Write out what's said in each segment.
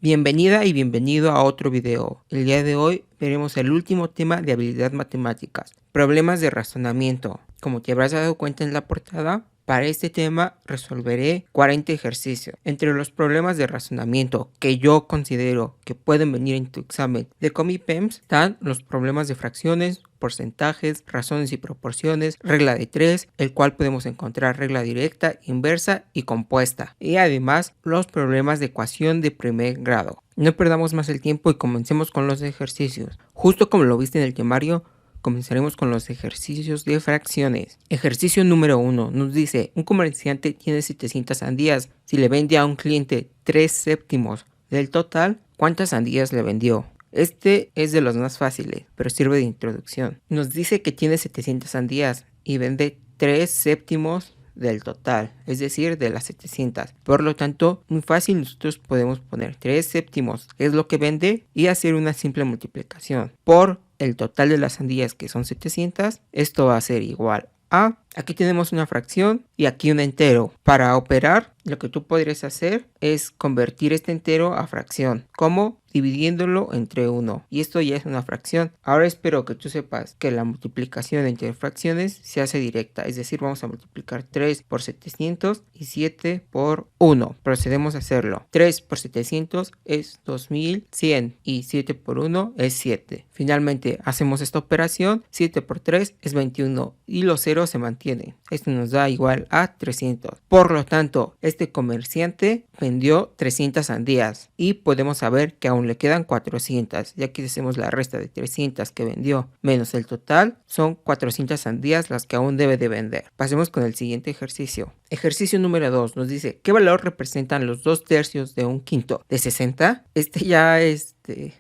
Bienvenida y bienvenido a otro video. El día de hoy veremos el último tema de habilidad matemáticas, problemas de razonamiento. Como te habrás dado cuenta en la portada, para este tema resolveré 40 ejercicios. Entre los problemas de razonamiento que yo considero que pueden venir en tu examen de Comipems están los problemas de fracciones, porcentajes, razones y proporciones, regla de 3, el cual podemos encontrar regla directa, inversa y compuesta. Y además los problemas de ecuación de primer grado. No perdamos más el tiempo y comencemos con los ejercicios. Justo como lo viste en el temario, comenzaremos con los ejercicios de fracciones. Ejercicio número 1 nos dice, un comerciante tiene 700 sandías. Si le vende a un cliente 3 séptimos del total, ¿cuántas sandías le vendió? Este es de los más fáciles, pero sirve de introducción. Nos dice que tiene 700 sandías y vende 3 séptimos del total, es decir, de las 700. Por lo tanto, muy fácil, nosotros podemos poner 3 séptimos, es lo que vende, y hacer una simple multiplicación por el total de las sandías, que son 700. Esto va a ser igual a, aquí tenemos una fracción y aquí un entero. Para operar, lo que tú podrías hacer es convertir este entero a fracción. ¿Cómo? Dividiéndolo entre 1. Y esto ya es una fracción. Ahora espero que tú sepas que la multiplicación entre fracciones se hace directa. Es decir, vamos a multiplicar 3 por 700 y 7 por 1. Procedemos a hacerlo. 3 por 700 es 2100 y 7 por 1 es 7. Finalmente hacemos esta operación. 7 por 3 es 21 y los ceros se mantienen. Esto nos da igual a 300. Por lo tanto, este comerciante vendió 300 sandías y podemos saber que aún le quedan 400, ya que hacemos la resta de 300 que vendió menos el total, son 400 sandías las que aún debe de vender. Pasemos con el siguiente ejercicio. Ejercicio número 2 nos dice, ¿qué valor representan los 2/3 de un quinto de 60? Este ya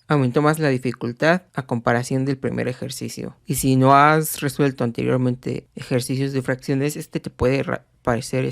aumentó más la dificultad a comparación del primer ejercicio. Y si no has resuelto anteriormente ejercicios de fracciones, te puede parecer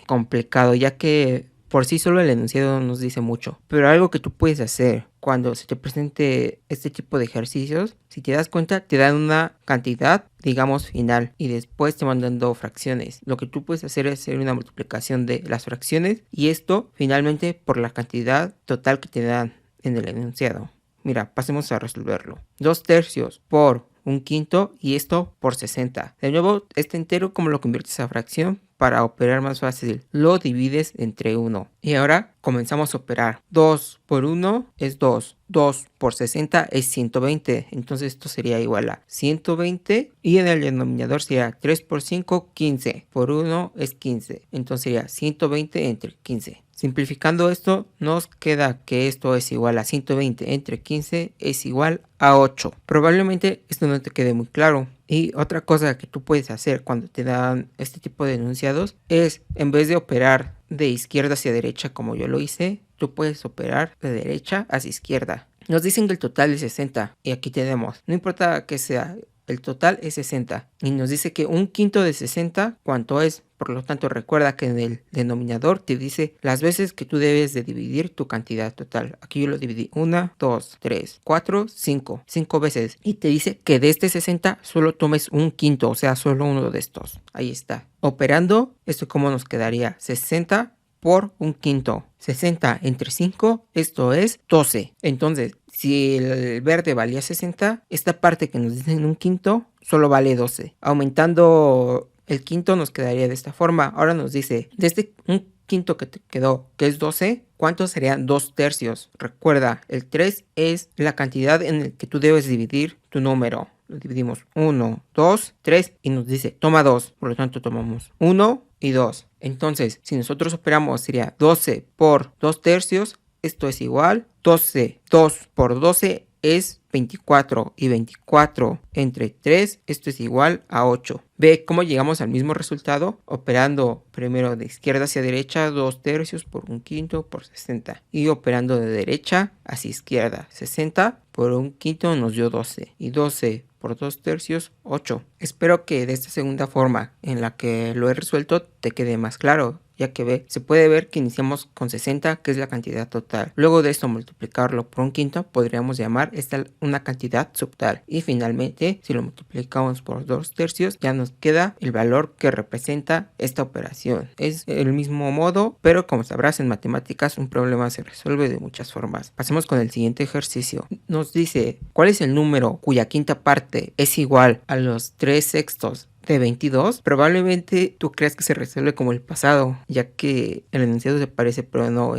complicado, ya que por sí solo el enunciado nos dice mucho. Pero algo que tú puedes hacer cuando se te presente este tipo de ejercicios, si te das cuenta, te dan una cantidad, digamos, final, y después te van dando fracciones. Lo que tú puedes hacer es hacer una multiplicación de las fracciones y esto finalmente por la cantidad total que te dan en el enunciado. Mira, pasemos a resolverlo. 2/3 por un quinto y esto por 60. De nuevo, este entero, ¿cómo lo conviertes a fracción? Para operar más fácil, lo divides entre 1. Y ahora comenzamos a operar. 2 por 1 es 2. 2 por 60 es 120. Entonces esto sería igual a 120. Y en el denominador sería 3 por 5, 15. Por 1 es 15. Entonces sería 120 entre 15. Simplificando esto, nos queda que esto es igual a 120 entre 15 es igual a 8. Probablemente esto no te quede muy claro. Y otra cosa que tú puedes hacer cuando te dan este tipo de enunciados es, en vez de operar de izquierda hacia derecha como yo lo hice, tú puedes operar de derecha hacia izquierda. Nos dicen que el total es 60 y aquí tenemos, no importa que sea, el total es 60 y nos dice que un quinto de 60, ¿cuánto es? Por lo tanto, recuerda que en el denominador te dice las veces que tú debes de dividir tu cantidad total. Aquí yo lo dividí 1, 2, 3, 4, 5. 5 veces. Y te dice que de este 60 solo tomes un quinto, o sea, solo uno de estos. Ahí está. Operando, esto como nos quedaría 60 por un quinto. 60 entre 5, esto es 12. Entonces, si el verde valía 60, esta parte que nos dicen un quinto solo vale 12. Aumentando el quinto nos quedaría de esta forma. Ahora nos dice, desde un quinto que te quedó, que es 12, ¿cuántos serían 2/3? Recuerda, el 3 es la cantidad en la que tú debes dividir tu número. Lo dividimos 1, 2, 3 y nos dice, toma 2. Por lo tanto, tomamos 1 y 2. Entonces, si nosotros operamos, sería 12 por 2/3. Esto es igual. 12, 2 por 12 es 24 y 24 entre 3, esto es igual a 8. Ve cómo llegamos al mismo resultado operando primero de izquierda hacia derecha 2/3 por un quinto por 60 y operando de derecha hacia izquierda 60 por un quinto nos dio 12 y 12 por 2/3, 8. Espero que de esta segunda forma en la que lo he resuelto te quede más claro ya que se puede ver que iniciamos con 60, que es la cantidad total. Luego de esto multiplicarlo por un quinto, podríamos llamar esta una cantidad subtal. Y finalmente, si lo multiplicamos por 2/3, ya nos queda el valor que representa esta operación. Es el mismo modo, pero como sabrás, en matemáticas un problema se resuelve de muchas formas. Pasemos con el siguiente ejercicio. Nos dice, ¿cuál es el número cuya quinta parte es igual a los 3/6 de 22? Probablemente tú creas que se resuelve como el pasado, ya que el enunciado se parece, pero no,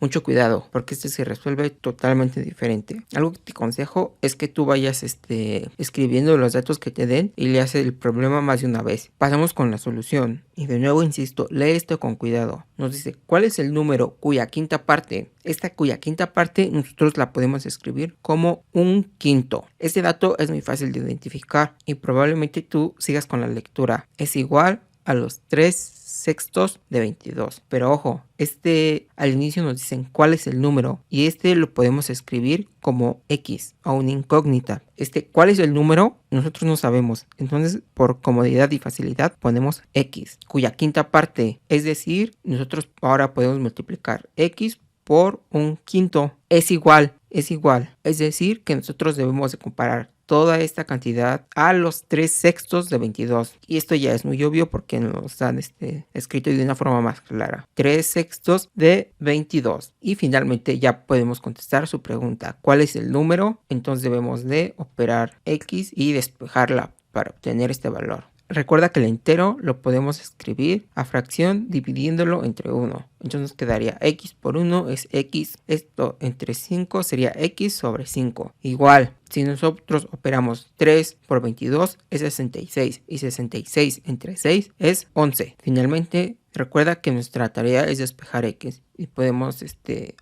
mucho cuidado, porque este se resuelve totalmente diferente. Algo que te aconsejo es que tú vayas escribiendo los datos que te den y le haces el problema más de una vez. Pasamos con la solución. Y de nuevo insisto, lee esto con cuidado. Nos dice, ¿cuál es el número cuya quinta parte? Esta cuya quinta parte nosotros la podemos escribir como un quinto. Este dato es muy fácil de identificar y probablemente tú sigas con la lectura. Es igual a los 3/6 de 22. Pero ojo, al inicio nos dicen cuál es el número y lo podemos escribir como X o una incógnita. ¿Cuál es el número? Nosotros no sabemos. Entonces, por comodidad y facilidad, ponemos X, cuya quinta parte. Es decir, nosotros ahora podemos multiplicar X por un quinto. Es igual. Es decir, que nosotros debemos de comparar toda esta cantidad a los 3/6 de 22. Y esto ya es muy obvio porque nos han escrito de una forma más clara. 3/6 de 22. Y finalmente ya podemos contestar su pregunta. ¿Cuál es el número? Entonces debemos de operar X y despejarla para obtener este valor. Recuerda que el entero lo podemos escribir a fracción dividiéndolo entre 1. Entonces nos quedaría X por 1 es X. Esto entre 5 sería X sobre 5. Igual, si nosotros operamos 3 por 22 es 66. Y 66 entre 6 es 11. Finalmente, recuerda que nuestra tarea es despejar X. Y podemos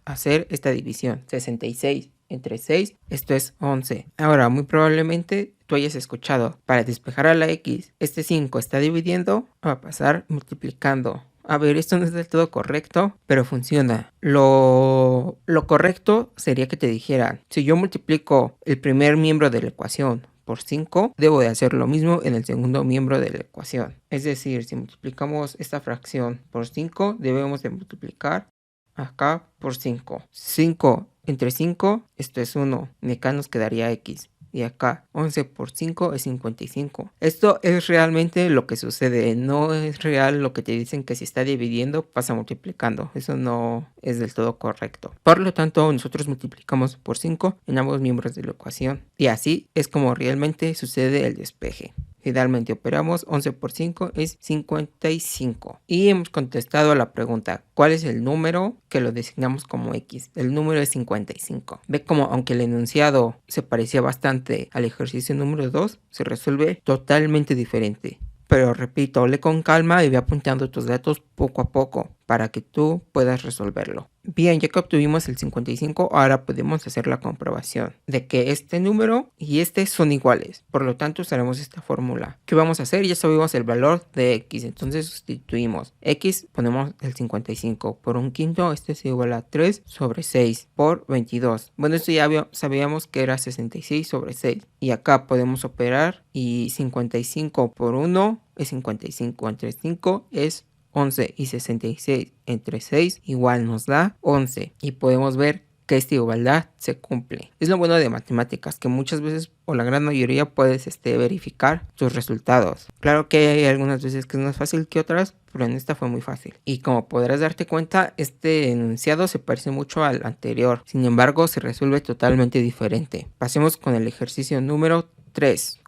hacer esta división. 66 entre 6, esto es 11. Ahora, muy probablemente tú hayas escuchado, para despejar a la X, 5 está dividiendo, va a pasar multiplicando. A ver, esto no es del todo correcto, pero funciona. Lo correcto sería que te dijera, si yo multiplico el primer miembro de la ecuación por 5, debo de hacer lo mismo en el segundo miembro de la ecuación. Es decir, si multiplicamos esta fracción por 5, debemos de multiplicar acá por 5. 5 entre 5, esto es 1. Y acá nos quedaría X. Y acá 11 por 5 es 55. Esto es realmente lo que sucede. No es real lo que te dicen que si está dividiendo pasa multiplicando. Eso no es del todo correcto. Por lo tanto, nosotros multiplicamos por 5 en ambos miembros de la ecuación. Y así es como realmente sucede el despeje. Finalmente operamos 11 por 5 es 55. Y hemos contestado a la pregunta, ¿cuál es el número que lo designamos como X? El número es 55. Ve como aunque el enunciado se parecía bastante al ejercicio número 2, se resuelve totalmente diferente. Pero repito, lee con calma y ve apuntando tus datos poco a poco para que tú puedas resolverlo. Bien, ya que obtuvimos el 55, ahora podemos hacer la comprobación de que este número y son iguales. Por lo tanto, usaremos esta fórmula. ¿Qué vamos a hacer? Ya sabemos el valor de X, entonces sustituimos. X, ponemos el 55 por un quinto, es igual a 3 sobre 6 por 22. Bueno, esto ya sabíamos que era 66 sobre 6. Y acá podemos operar y 55 por 1 es 55 entre 5 es 11 y 66 entre 6 igual nos da 11 y podemos ver que esta igualdad se cumple. Es lo bueno de matemáticas, que muchas veces o la gran mayoría puedes verificar tus resultados. Claro que hay algunas veces que es más fácil que otras, pero en esta fue muy fácil. Y como podrás darte cuenta, este enunciado se parece mucho al anterior, sin embargo se resuelve totalmente diferente. Pasemos con el ejercicio número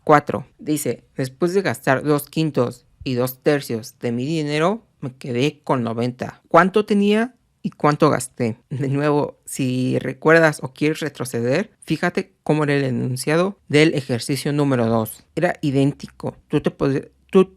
4. Dice, después de gastar 2/5 y 2/3 de mi dinero, me quedé con 90. ¿Cuánto tenía y cuánto gasté? De nuevo, si recuerdas o quieres retroceder, fíjate cómo era el enunciado del ejercicio número 2. Era idéntico. Tú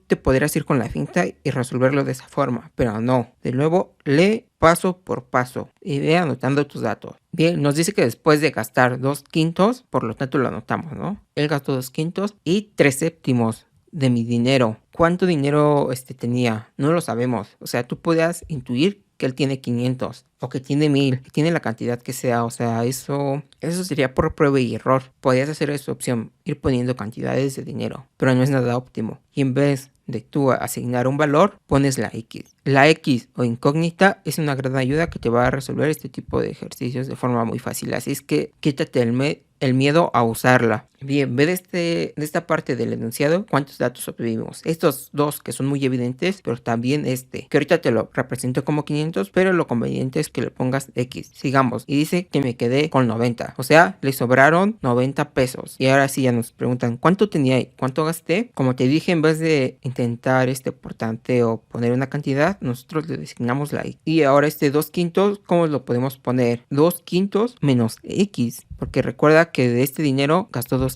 te podrías ir con la finta y resolverlo de esa forma, pero no. De nuevo, lee paso por paso y ve anotando tus datos. Bien, nos dice que después de gastar 2/5, por lo tanto lo anotamos, ¿no? Él gastó 2/5 y 3/7 de mi dinero. ¿Cuánto dinero tenía? No lo sabemos. O sea, tú podías intuir que él tiene 500 o que tiene 1000, que tiene la cantidad que sea. O sea, eso sería por prueba y error. Podías hacer esa opción, ir poniendo cantidades de dinero, pero no es nada óptimo. Y en vez de tú asignar un valor, pones la X. La X o incógnita es una gran ayuda que te va a resolver este tipo de ejercicios de forma muy fácil, así es que quítate el miedo a usarla. Bien, ve de esta parte del enunciado cuántos datos obtuvimos. Estos dos que son muy evidentes, pero también que ahorita te lo represento como 500, pero lo conveniente es que le pongas X. Sigamos, y dice que me quedé con 90, o sea, le sobraron 90 pesos. Y ahora sí ya nos preguntan, ¿cuánto tenía y cuánto gasté? Como te dije, en vez de intentar por tanteo poner una cantidad, nosotros le designamos la X. Y ahora 2/5, ¿cómo lo podemos poner? 2/5 menos X, porque recuerda que de este dinero gastó 2/5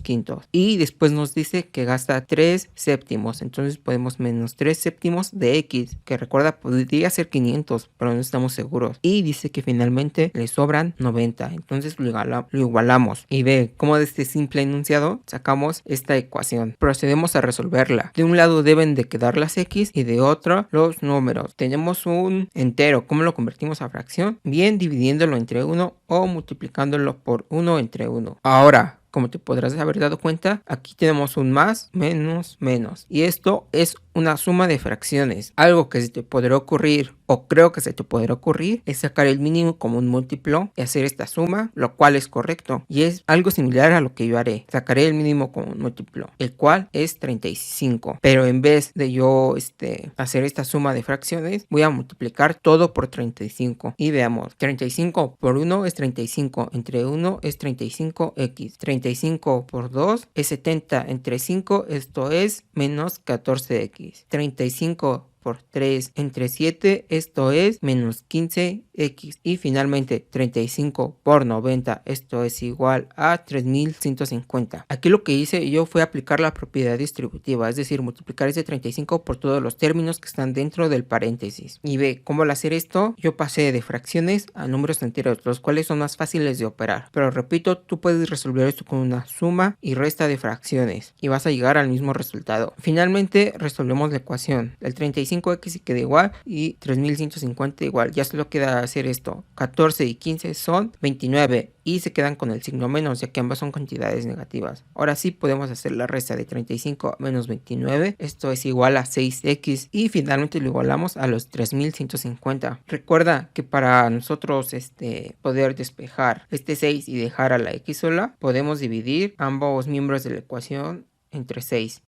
y después nos dice que gasta 3/7, entonces podemos menos 3/7 de X, que recuerda podría ser 500, pero no estamos seguros, y dice que finalmente le sobran 90, entonces lo igualamos y ve cómo de este simple enunciado sacamos esta ecuación. Procedemos a resolverla. De un lado deben de quedar las X y de otro los números. Tenemos un entero, ¿cómo lo convertimos a fracción? Bien, dividiéndolo entre 1 o multiplicándolo por 1 entre 1. Ahora, como te podrás haber dado cuenta, aquí tenemos un más, menos, menos. Y esto es una suma de fracciones. Algo que se te podrá ocurrir, o creo que se te podrá ocurrir, es sacar el mínimo como un múltiplo y hacer esta suma, lo cual es correcto. Y es algo similar a lo que yo haré. Sacaré el mínimo como un múltiplo, el cual es 35. Pero en vez de yo hacer esta suma de fracciones, voy a multiplicar todo por 35. Y veamos, 35 por 1 es 35, entre 1 es 35x. 35 por 2 es 70, entre 5 esto es menos 14x. 35 por 3 entre 7, esto es menos 15x. Y finalmente 35 por 90, esto es igual a 3150. Aquí lo que hice yo fue aplicar la propiedad distributiva, es decir, multiplicar ese 35 por todos los términos que están dentro del paréntesis. Y ve cómo al hacer esto, yo pasé de fracciones a números enteros, los cuales son más fáciles de operar. Pero repito, tú puedes resolver esto con una suma y resta de fracciones y vas a llegar al mismo resultado. Finalmente resolvemos la ecuación. El 35x queda igual y 3150 igual. Ya solo queda hacer esto. 14 y 15 son 29 y se quedan con el signo menos, ya que ambas son cantidades negativas. Ahora sí podemos hacer la resta de 35 menos 29. Esto es igual a 6x y finalmente lo igualamos a los 3150. Recuerda que para nosotros poder despejar 6 y dejar a la x sola, podemos dividir ambos miembros de la ecuación entre 6.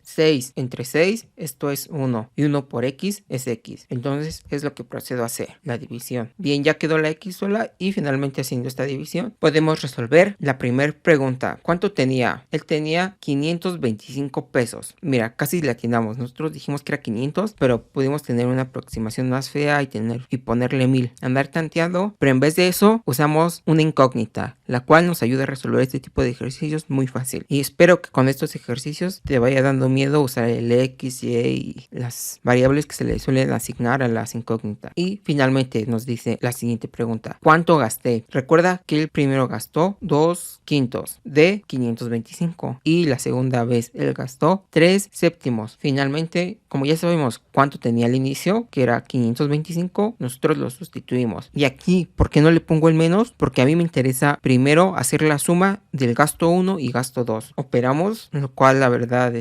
6 entre 6, esto es 1, y 1 por x es x. Entonces es lo que procedo a hacer, la división. Bien, ya quedó la x sola y finalmente haciendo esta división podemos resolver la primera pregunta. ¿Cuánto tenía? Él tenía 525 pesos. Mira, casi le atinamos. Nosotros dijimos que era 500, pero pudimos tener una aproximación más fea y ponerle 1000. Andar tanteando, pero en vez de eso usamos una incógnita, la cual nos ayuda a resolver este tipo de ejercicios muy fácil. Y espero que con estos ejercicios te vaya dando miedo usar el X, Y y las variables que se le suelen asignar a las incógnitas. Y finalmente nos dice la siguiente pregunta: ¿cuánto gasté? Recuerda que el primero gastó 2/5 de 525 y la segunda vez él gastó 3/7. Finalmente, como ya sabemos cuánto tenía al inicio, que era 525, nosotros lo sustituimos. Y aquí, ¿por qué no le pongo el menos? Porque a mí me interesa primero hacer la suma del gasto 1 y gasto 2. Operamos, lo cual la verdad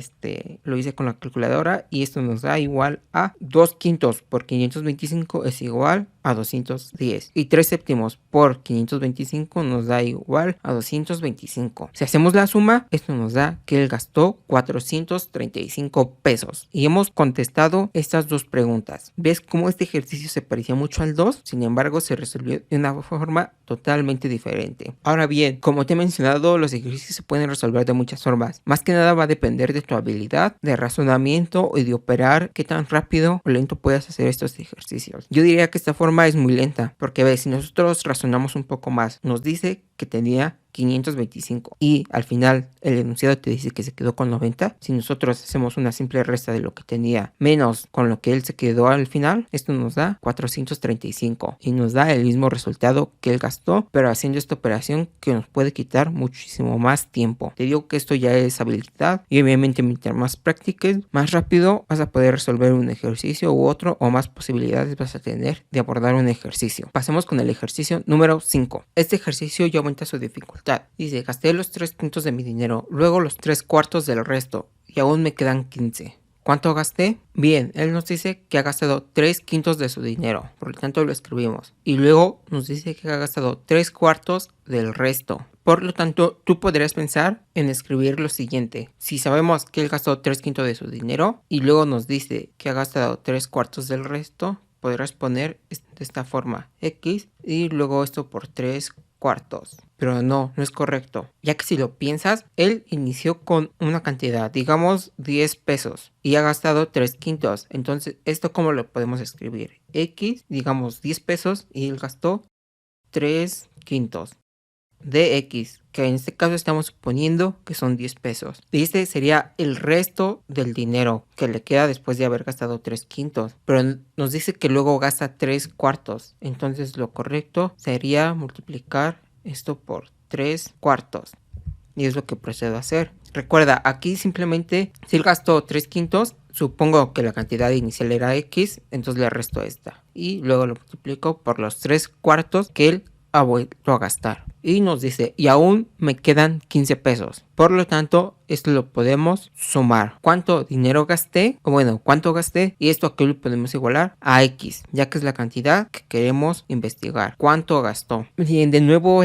lo hice con la calculadora y esto nos da igual a 2/5 por 525 es igual a 210 y 3/7 por 525 nos da igual a 225. Si hacemos la suma, esto nos da que él gastó 435 pesos y hemos contestado estas dos preguntas. ¿Ves cómo este ejercicio se parecía mucho al 2? Sin embargo, se resolvió de una forma totalmente diferente. Ahora bien, como te he mencionado, los ejercicios se pueden resolver de muchas formas. Más que nada va a depender de tu habilidad de razonamiento y de operar, qué tan rápido o lento puedes hacer estos ejercicios. Yo diría que esta forma es muy lenta, porque ves, si nosotros razonamos un poco más, nos dice que tenía 525 y al final el enunciado te dice que se quedó con 90. Si nosotros hacemos una simple resta de lo que tenía menos con lo que él se quedó al final, esto nos da 435 y nos da el mismo resultado que él gastó, pero haciendo esta operación que nos puede quitar muchísimo más tiempo. Te digo que esto ya es habilidad y obviamente mientras más practiques, más rápido vas a poder resolver un ejercicio u otro, o más posibilidades vas a tener de abordar un ejercicio. Pasemos con el ejercicio número 5. Este ejercicio ya aumenta su dificultad. Dice, gasté los 3 puntos de mi dinero, luego los 3/4 del resto y aún me quedan 15. ¿Cuánto gasté? Bien, él nos dice que ha gastado 3/5 de su dinero, por lo tanto lo escribimos. Y luego nos dice que ha gastado 3/4 del resto. Por lo tanto, tú podrías pensar en escribir lo siguiente. Si sabemos que él gastó 3/5 de su dinero y luego nos dice que ha gastado 3/4 del resto, podrás poner de esta forma X y luego esto por 3/4. Pero no es correcto, ya que si lo piensas, él inició con una cantidad, digamos 10 pesos, y ha gastado 3/5. Entonces, ¿esto cómo lo podemos escribir? X, digamos 10 pesos, y él gastó 3/5 de X, que en este caso estamos suponiendo que son 10 pesos. Y este sería el resto del dinero que le queda después de haber gastado 3/5. Pero nos dice que luego gasta 3/4. Entonces lo correcto sería multiplicar esto por 3/4. Y es lo que procedo a hacer. Recuerda, aquí simplemente si él gastó 3/5, supongo que la cantidad inicial era X, entonces le resto esta. Y luego lo multiplico por los 3/4 que él ha vuelto a gastar. Y nos dice, y aún me quedan 15 pesos. Por lo tanto, esto lo podemos sumar. ¿Cuánto dinero gasté? O bueno, ¿cuánto gasté? Y esto aquí lo podemos igualar a X, ya que es la cantidad que queremos investigar. ¿Cuánto gastó? Bien, de nuevo,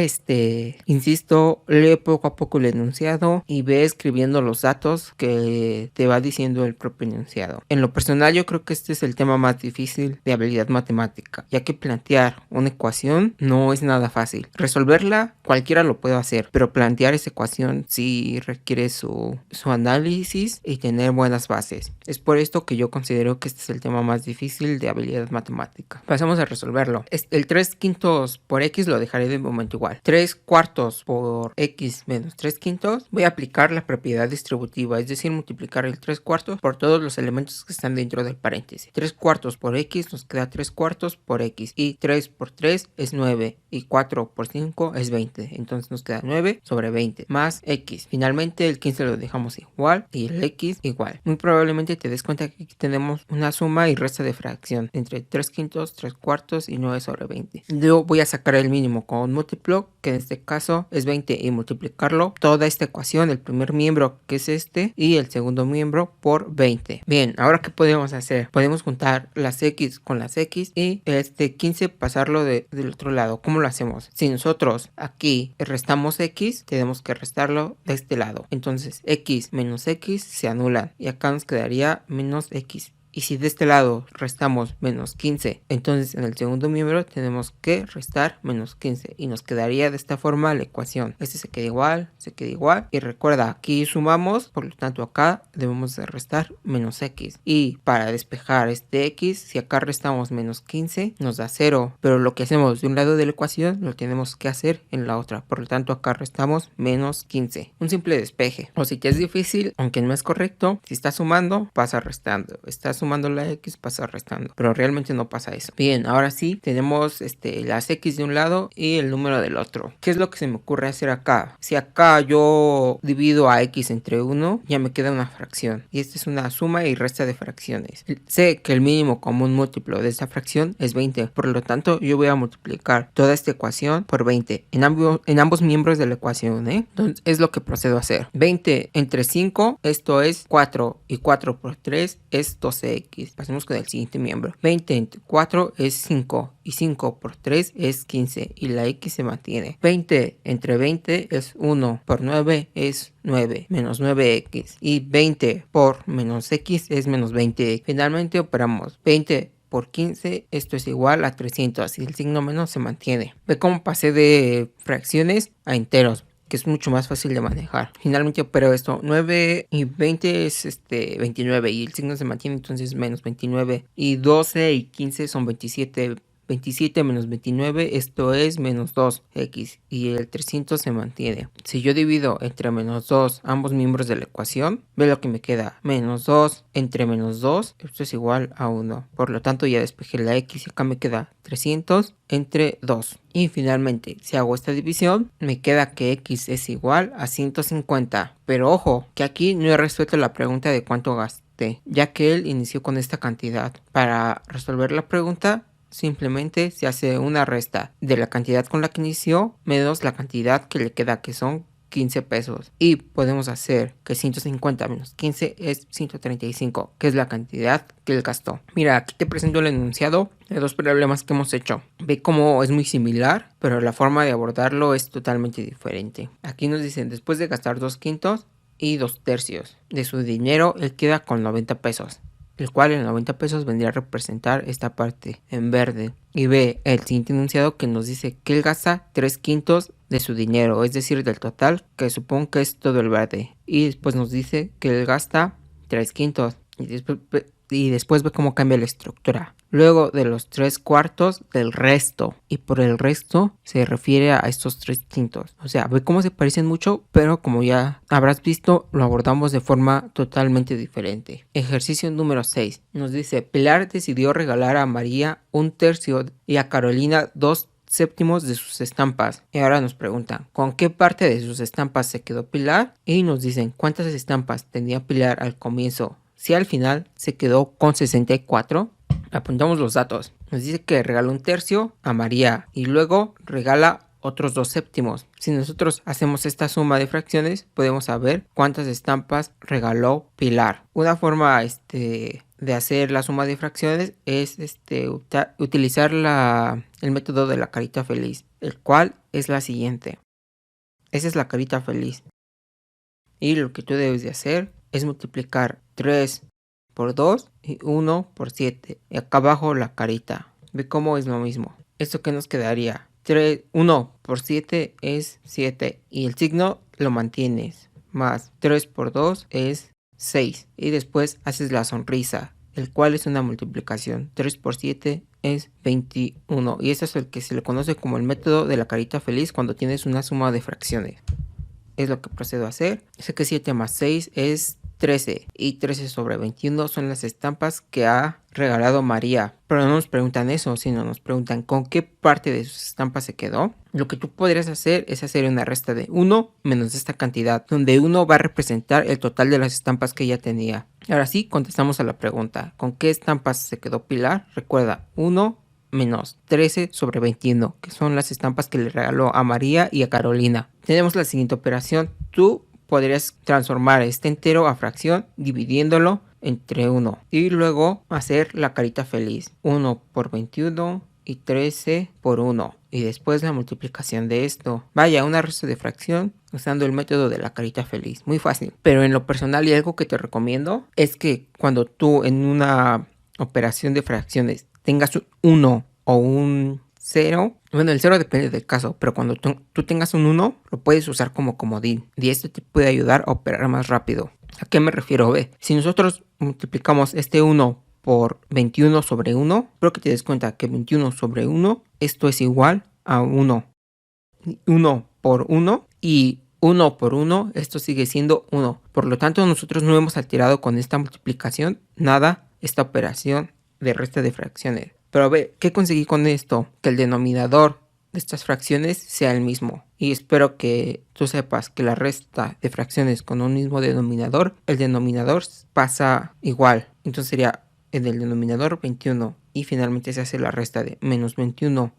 insisto, lee poco a poco el enunciado y ve escribiendo los datos que te va diciendo el propio enunciado. En lo personal, yo creo que este es el tema más difícil de habilidad matemática, ya que plantear una ecuación no es nada fácil. Resolverla, cualquiera lo puede hacer, pero plantear esa ecuación sí requiere su análisis y tener buenas bases. Es por esto que yo considero que este es el tema más difícil de habilidad matemática. Pasamos a resolverlo. El 3/5 por X lo dejaré de momento igual. 3/4 por X menos 3/5. Voy a aplicar la propiedad distributiva, es decir, multiplicar el 3/4 por todos los elementos que están dentro del paréntesis. 3/4 por X nos queda 3/4 por X. Y 3 por 3 es 9. Y 4 por 5 es 20. Entonces nos queda 9 sobre 20 más X. Finalmente el 15 lo dejamos igual y el X igual. Muy probablemente te des cuenta que aquí tenemos una suma y resta de fracción entre 3/5, 3/4 y 9 sobre 20. Yo voy a sacar el mínimo con un múltiplo, que en este caso es 20, y multiplicarlo toda esta ecuación, el primer miembro que es este y el segundo miembro por 20. Bien, ahora ¿qué podemos hacer? Podemos juntar las X con las X y 15 pasarlo del otro lado. ¿Cómo lo hacemos? Si nosotros aquí restamos X, tenemos que restarlo de este lado. Entonces X menos X se anulan y acá nos quedaría menos X. Y si de este lado restamos menos 15, entonces en el segundo miembro tenemos que restar menos 15 y nos quedaría de esta forma la ecuación. Este se queda igual y recuerda, aquí sumamos, por lo tanto acá debemos de restar menos X. Y para despejar este X, si acá restamos menos 15 nos da 0, pero lo que hacemos de un lado de la ecuación lo tenemos que hacer en la otra, por lo tanto acá restamos menos 15. Un simple despeje. O si te es difícil, aunque no es correcto, si estás sumando, pasa restando. Estás sumando la X, pasa restando, pero realmente no pasa eso. Bien, ahora sí tenemos las X de un lado y el número del otro. ¿Qué es lo que se me ocurre hacer acá? Si acá yo divido a X entre 1, ya me queda una fracción y esta es una suma y resta de fracciones. Sé que el mínimo común múltiplo de esta fracción es 20, por lo tanto yo voy a multiplicar toda esta ecuación por 20 en ambos miembros de la ecuación, Entonces es lo que procedo a hacer. 20 entre 5, esto es 4, y 4 por 3 es 12X. Pasemos con el siguiente miembro. 20 entre 4 es 5 y 5 por 3 es 15 y la X se mantiene. 20 entre 20 es 1 por 9 es 9 menos 9X y 20 por menos X es menos 20. Finalmente operamos 20 por 15, esto es igual a 300 y el signo menos se mantiene. Ve cómo pasé de fracciones a enteros, que es mucho más fácil de manejar. Finalmente opero esto, 9 y 20 es 29 y el signo se mantiene, entonces menos 29 y 12 y 15 son 27. 27 menos 29, esto es menos 2x y el 300 se mantiene. Si yo divido entre menos 2 ambos miembros de la ecuación, ve lo que me queda. Menos 2 entre menos 2, esto es igual a 1. Por lo tanto ya despejé la x y acá me queda 300 entre 2. Y finalmente, si hago esta división, me queda que x es igual a 150. Pero ojo, que aquí no he resuelto la pregunta de cuánto gasté, ya que él inició con esta cantidad. Para resolver la pregunta, simplemente se hace una resta de la cantidad con la que inició menos la cantidad que le queda, que son 15 pesos. Y podemos hacer que 150 menos 15 es 135, que es la cantidad que él gastó. Mira, aquí te presento el enunciado de dos problemas que hemos hecho. Ve cómo es muy similar, pero la forma de abordarlo es totalmente diferente. Aquí nos dicen, después de gastar 2/5 y 2/3 de su dinero, él queda con 90 pesos. El cual en 90 pesos vendría a representar esta parte en verde. Y ve el siguiente enunciado que nos dice que él gasta 3/5 de su dinero, es decir, del total, que supongo que es todo el verde. Y después nos dice que él gasta 3/5 y después ve cómo cambia la estructura. Luego de los 3/4 del resto. Y por el resto se refiere a estos 3/5. O sea, ve cómo se parecen mucho, pero como ya habrás visto, lo abordamos de forma totalmente diferente. Ejercicio número 6. Nos dice, Pilar decidió regalar a María 1/3 y a Carolina 2/7 de sus estampas. Y ahora nos preguntan, ¿con qué parte de sus estampas se quedó Pilar? Y nos dicen, ¿cuántas estampas tenía Pilar al comienzo? Si al final se quedó con 64, apuntamos los datos. Nos dice que regaló 1/3 a María y luego regala otros 2/7. Si nosotros hacemos esta suma de fracciones, podemos saber cuántas estampas regaló Pilar. Una forma de hacer la suma de fracciones es utilizar el método de la carita feliz, el cual es la siguiente. Esa es la carita feliz. Y lo que tú debes de hacer es multiplicar 3 por 2 y 1 por 7. Y acá abajo la carita. Ve cómo es lo mismo. ¿Esto qué nos quedaría? 1 por 7 es 7. Y el signo lo mantienes. Más 3 por 2 es 6. Y después haces la sonrisa, el cual es una multiplicación. 3 por 7 es 21. Y eso es el que se le conoce como el método de la carita feliz cuando tienes una suma de fracciones. Es lo que procedo a hacer. Sé que 7 más 6 es 13 y 13 sobre 21 son las estampas que ha regalado María. Pero no nos preguntan eso, sino nos preguntan con qué parte de sus estampas se quedó. Lo que tú podrías hacer es hacer una resta de 1 menos esta cantidad, donde 1 va a representar el total de las estampas que ella tenía. Ahora sí, contestamos a la pregunta, ¿con qué estampas se quedó Pilar? Recuerda, 1 menos 13 sobre 21, que son las estampas que le regaló a María y a Carolina. Tenemos la siguiente operación. Tú podrías transformar este entero a fracción dividiéndolo entre 1 y luego hacer la carita feliz. 1 por 21 y 13 por 1 y después la multiplicación de esto. Vaya, una resta de fracción usando el método de la carita feliz. Muy fácil. Pero en lo personal y algo que te recomiendo es que cuando tú en una operación de fracciones tengas un 1 o un 0. Bueno, el 0 depende del caso, pero cuando tú tengas un 1, lo puedes usar como comodín. Y esto te puede ayudar a operar más rápido. ¿A qué me refiero? Ve, si nosotros multiplicamos este 1 por 21 sobre 1, creo que te des cuenta que 21 sobre 1, esto es igual a 1. 1 por 1 y 1 por 1, esto sigue siendo 1. Por lo tanto, nosotros no hemos alterado con esta multiplicación nada esta operación de resta de fracciones. Pero ve, ¿qué conseguí con esto? Que el denominador de estas fracciones sea el mismo. Y espero que tú sepas que la resta de fracciones con un mismo denominador, el denominador pasa igual. Entonces sería en el denominador 21 y finalmente se hace la resta de menos 21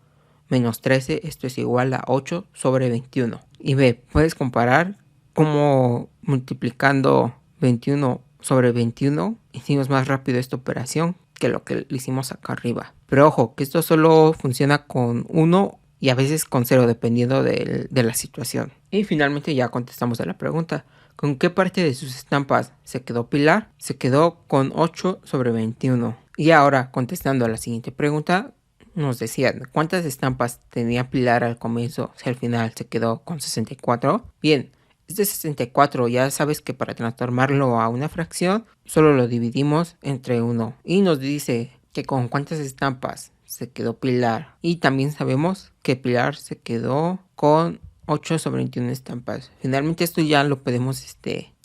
menos 13. Esto es igual a 8 sobre 21. Y ve, puedes comparar cómo multiplicando 21 sobre 21 hicimos más rápido esta operación que lo que le hicimos acá arriba. Pero ojo, que esto solo funciona con 1 y a veces con 0 dependiendo de la situación. Y finalmente ya contestamos a la pregunta. ¿Con qué parte de sus estampas se quedó Pilar? Se quedó con 8 sobre 21. Y ahora contestando a la siguiente pregunta, nos decían ¿cuántas estampas tenía Pilar al comienzo si al final se quedó con 64? Bien, este 64 ya sabes que para transformarlo a una fracción solo lo dividimos entre 1 y nos dice que con cuántas estampas se quedó Pilar y también sabemos que Pilar se quedó con 8 sobre 21 estampas. Finalmente esto ya lo podemos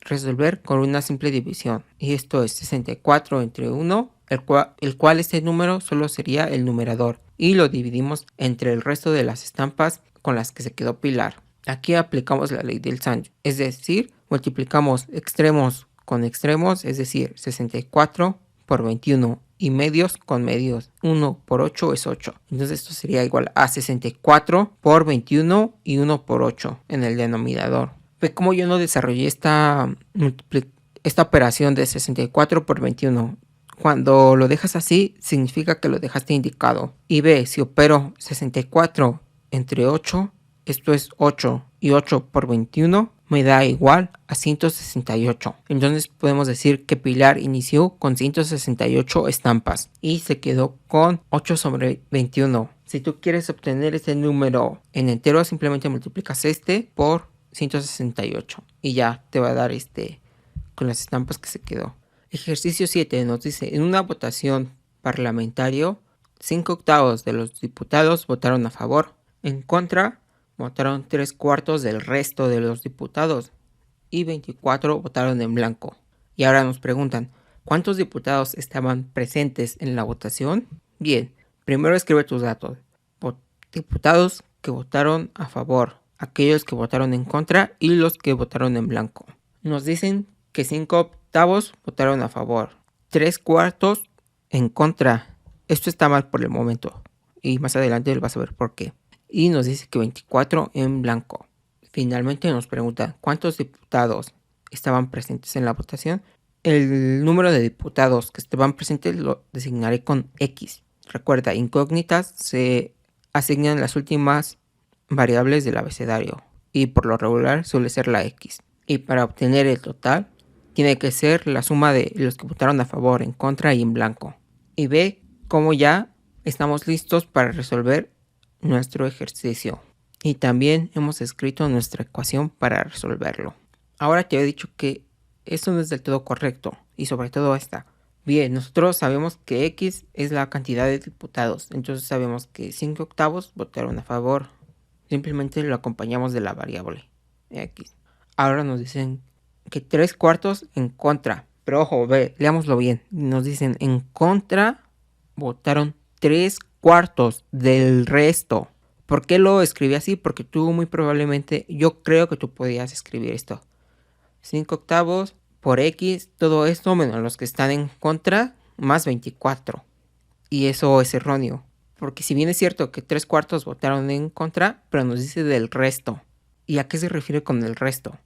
resolver con una simple división y esto es 64 entre 1, el cual este número solo sería el numerador y lo dividimos entre el resto de las estampas con las que se quedó Pilar. Aquí aplicamos la ley del sándwich, es decir, multiplicamos extremos con extremos, es decir, 64 por 21 y medios con medios. 1 por 8 es 8. Entonces esto sería igual a 64 por 21 y 1 por 8 en el denominador. Ve cómo yo no desarrollé esta operación de 64 por 21. Cuando lo dejas así, significa que lo dejaste indicado. Y ve, si opero 64 entre 8, esto es 8 y 8 por 21, me da igual a 168. Entonces podemos decir que Pilar inició con 168 estampas y se quedó con 8 sobre 21. Si tú quieres obtener este número en entero, simplemente multiplicas por 168 y ya te va a dar con las estampas que se quedó. Ejercicio 7 nos dice, en una votación parlamentaria, 5/8 de los diputados votaron a favor. En contra, votaron 3/4 del resto de los diputados y 24 votaron en blanco. Y ahora nos preguntan, ¿cuántos diputados estaban presentes en la votación? Bien, primero escribe tus datos. Diputados que votaron a favor, aquellos que votaron en contra y los que votaron en blanco. Nos dicen que 5/8 votaron a favor, 3/4 en contra. Esto está mal por el momento y más adelante vas a ver por qué. Y nos dice que 24 en blanco. Finalmente nos preguntan cuántos diputados estaban presentes en la votación. El número de diputados que estaban presentes lo designaré con X. Recuerda, incógnitas se asignan las últimas variables del abecedario y por lo regular suele ser la X. Y para obtener el total tiene que ser la suma de los que votaron a favor, en contra y en blanco. Y ve cómo ya estamos listos para resolver nuestro ejercicio. Y también hemos escrito nuestra ecuación para resolverlo. Ahora te he dicho que esto no es del todo correcto y sobre todo esta. Bien, nosotros sabemos que X es la cantidad de diputados, entonces sabemos que 5/8 votaron a favor. Simplemente lo acompañamos de la variable X. Ahora nos dicen que 3/4 en contra. Pero ojo, ve, leámoslo bien. Nos dicen en contra votaron 3/4 del resto. ¿Por qué lo escribí así? Porque tú muy probablemente, yo creo que tú podías escribir esto. 5/8 por X, todo esto menos los que están en contra, más 24. Y eso es erróneo. Porque si bien es cierto que 3/4 votaron en contra, pero nos dice del resto. ¿Y a qué se refiere con el resto?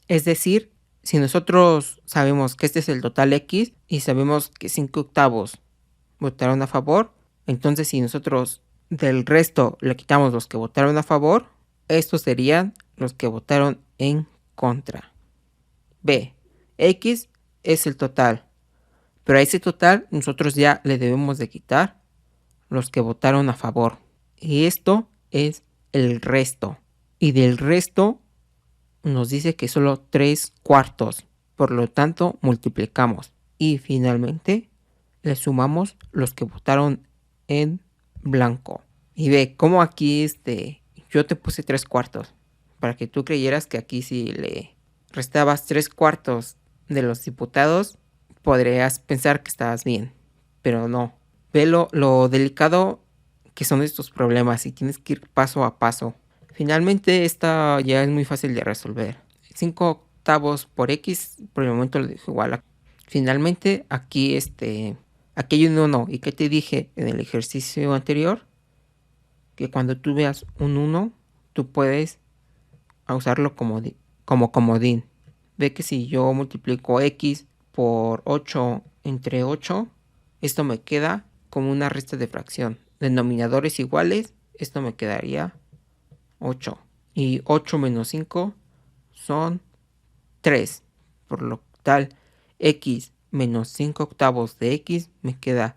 Es decir, si nosotros sabemos que este es el total X y sabemos que 5/8 votaron a favor, entonces si nosotros del resto le quitamos los que votaron a favor, estos serían los que votaron en contra. B. X es el total, pero a ese total nosotros ya le debemos de quitar los que votaron a favor. Y esto es el resto. Y del resto nos dice que solo 3/4. Por lo tanto, multiplicamos. Y finalmente le sumamos los que votaron en blanco. Y ve cómo aquí yo te puse 3/4. Para que tú creyeras que aquí si le restabas 3/4 de los diputados, podrías pensar que estabas bien. Pero no. Ve lo delicado que son estos problemas y tienes que ir paso a paso. Finalmente esta ya es muy fácil de resolver. 5/8 por X, por el momento lo dejo igual. Finalmente aquí aquí hay un 1. ¿Y qué te dije en el ejercicio anterior? Que cuando tú veas un 1, tú puedes usarlo como comodín. Ve que si yo multiplico X por 8 entre 8, esto me queda como una resta de fracción. Denominadores iguales, esto me quedaría 8. Y 8 menos 5 son 3. Por lo tal, X menos 5/8 de X me queda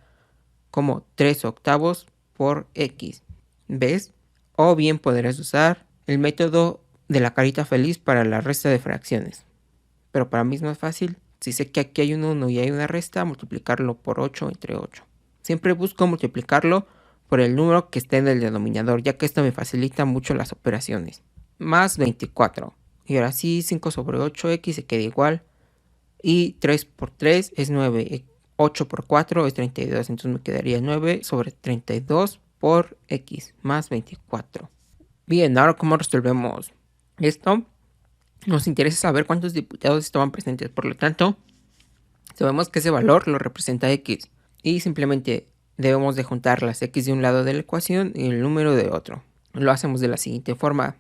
como 3/8 por X. ¿Ves? O bien podrás usar el método de la carita feliz para la resta de fracciones. Pero para mí es más fácil, si sé que aquí hay un 1 y hay una resta, multiplicarlo por 8 entre 8. Siempre busco multiplicarlo por el número que esté en el denominador, ya que esto me facilita mucho las operaciones. Más 24. Y ahora sí, 5 sobre 8x se queda igual. Y 3 por 3 es 9. 8 por 4 es 32. Entonces me quedaría 9 sobre 32 por x más 24. Bien, ahora ¿cómo resolvemos esto? Nos interesa saber cuántos diputados estaban presentes. Por lo tanto, sabemos que ese valor lo representa x. Y simplemente debemos de juntar las x de un lado de la ecuación y el número de otro. Lo hacemos de la siguiente forma.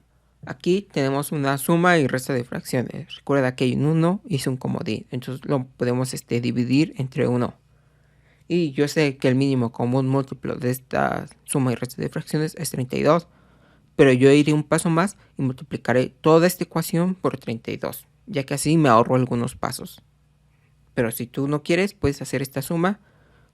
Aquí tenemos una suma y resta de fracciones. Recuerda que hay un 1 y es un comodín. Entonces lo podemos dividir entre 1. Y yo sé que el mínimo común múltiplo de esta suma y resta de fracciones es 32. Pero yo iré un paso más y multiplicaré toda esta ecuación por 32. Ya que así me ahorro algunos pasos. Pero si tú no quieres, puedes hacer esta suma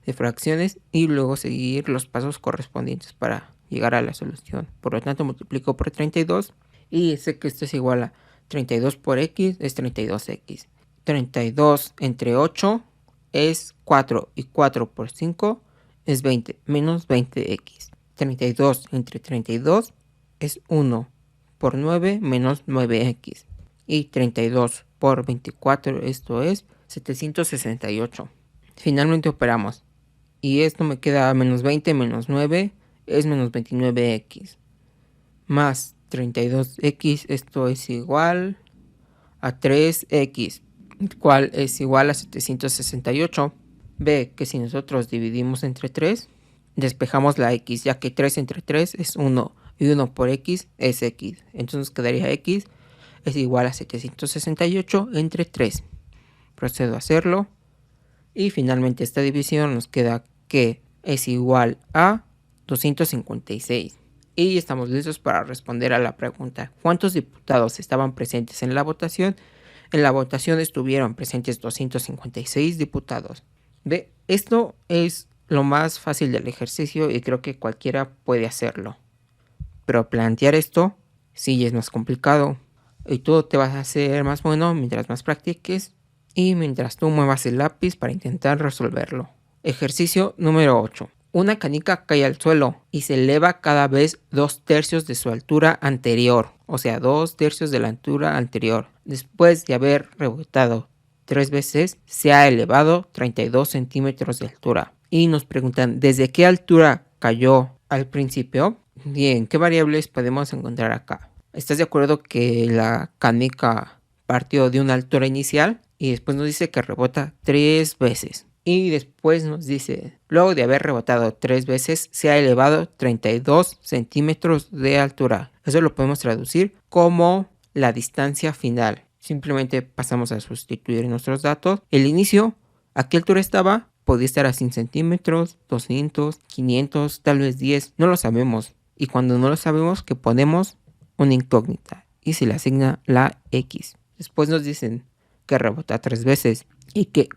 de fracciones y luego seguir los pasos correspondientes para llegar a la solución. Por lo tanto, multiplico por 32 y sé que esto es igual a 32 por x es 32x. 32 entre 8 es 4 y 4 por 5 es 20 menos 20x. 32 entre 32 es 1 por 9 menos 9x. Y 32 por 24, esto es 768. Finalmente operamos. Y esto me queda menos 20 menos 9 es menos 29x. Más 32x, esto es igual a 3x, cual es igual a 768. Ve que si nosotros dividimos entre 3, despejamos la x, ya que 3 entre 3 es 1 y 1 por x es x. Entonces quedaría x es igual a 768 entre 3. Procedo a hacerlo. Y finalmente esta división nos queda que es igual a 256. Y estamos listos para responder a la pregunta: ¿cuántos diputados estaban presentes en la votación? En la votación estuvieron presentes 256 diputados. ¿Ve? Esto es lo más fácil del ejercicio y creo que cualquiera puede hacerlo. Pero plantear esto sí es más complicado. Y tú te vas a hacer más bueno mientras más practiques y mientras tú muevas el lápiz para intentar resolverlo. Ejercicio número 8. Una canica cae al suelo y se eleva cada vez 2/3 de su altura anterior. O sea, 2/3 de la altura anterior. Después de haber rebotado 3 veces, se ha elevado 32 centímetros de altura. Y nos preguntan, ¿desde qué altura cayó al principio? Bien, ¿qué variables podemos encontrar acá? ¿Estás de acuerdo que la canica partió de una altura inicial? Y después nos dice que rebota 3 veces. Y después nos dice, luego de haber rebotado 3 veces, se ha elevado 32 centímetros de altura. Eso lo podemos traducir como la distancia final. Simplemente pasamos a sustituir nuestros datos. El inicio, ¿a qué altura estaba? Podía estar a 100 centímetros, 200, 500, tal vez 10. No lo sabemos. Y cuando no lo sabemos, que ponemos una incógnita y se le asigna la X. Después nos dicen que rebota 3 veces y que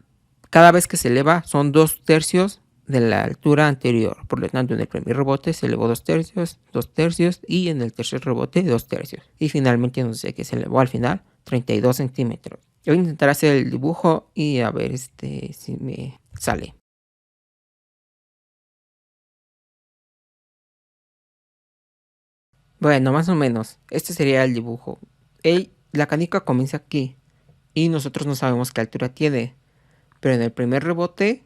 cada vez que se eleva son 2/3 de la altura anterior. Por lo tanto, en el primer rebote se elevó 2/3, 2/3 y en el tercer rebote 2/3. Y finalmente nos dice que se elevó al final 32 centímetros. Yo voy a intentar hacer el dibujo y a ver si me sale. Bueno, más o menos. Este sería el dibujo. La canica comienza aquí y nosotros no sabemos qué altura tiene. Pero en el primer rebote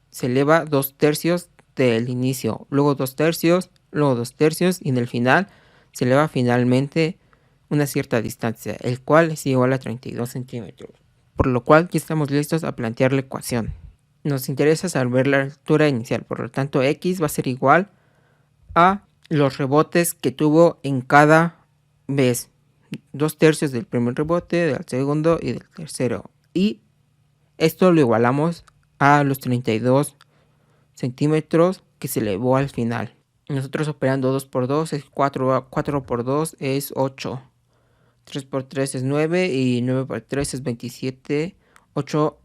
se eleva 2/3 del inicio, luego 2/3, luego 2/3 y en el final se eleva finalmente una cierta distancia, el cual es igual a 32 centímetros. Por lo cual ya estamos listos a plantear la ecuación. Nos interesa saber la altura inicial, por lo tanto x va a ser igual a los rebotes que tuvo en cada vez. 2/3 del primer rebote, del segundo y del tercero. Y esto lo igualamos a los 32 centímetros que se elevó al final. Nosotros operando 2 por 2 es 4, 4 por 2 es 8, 3 por 3 es 9 y 9 por 3 es 27. 8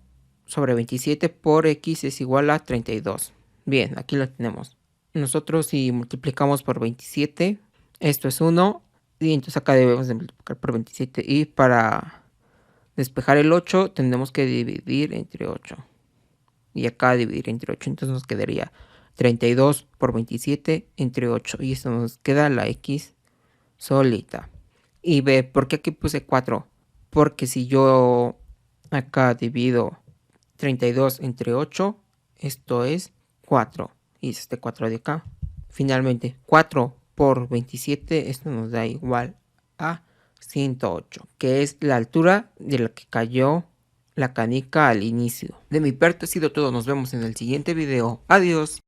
sobre 27 por x es igual a 32. Bien, aquí lo tenemos. Nosotros si multiplicamos por 27, esto es 1 y entonces acá debemos de multiplicar por 27 y para despejar el 8 tendremos que dividir entre 8. Y acá dividir entre 8. Entonces nos quedaría 32 por 27 entre 8. Y esto nos queda la x solita. Y ve, ¿por qué aquí puse 4? Porque si yo acá divido 32 entre 8, esto es 4. Y es este 4 de acá. Finalmente, 4 por 27, esto nos da igual a 108, que es la altura de la que cayó la canica al inicio. De mi parte ha sido todo, nos vemos en el siguiente video. Adiós.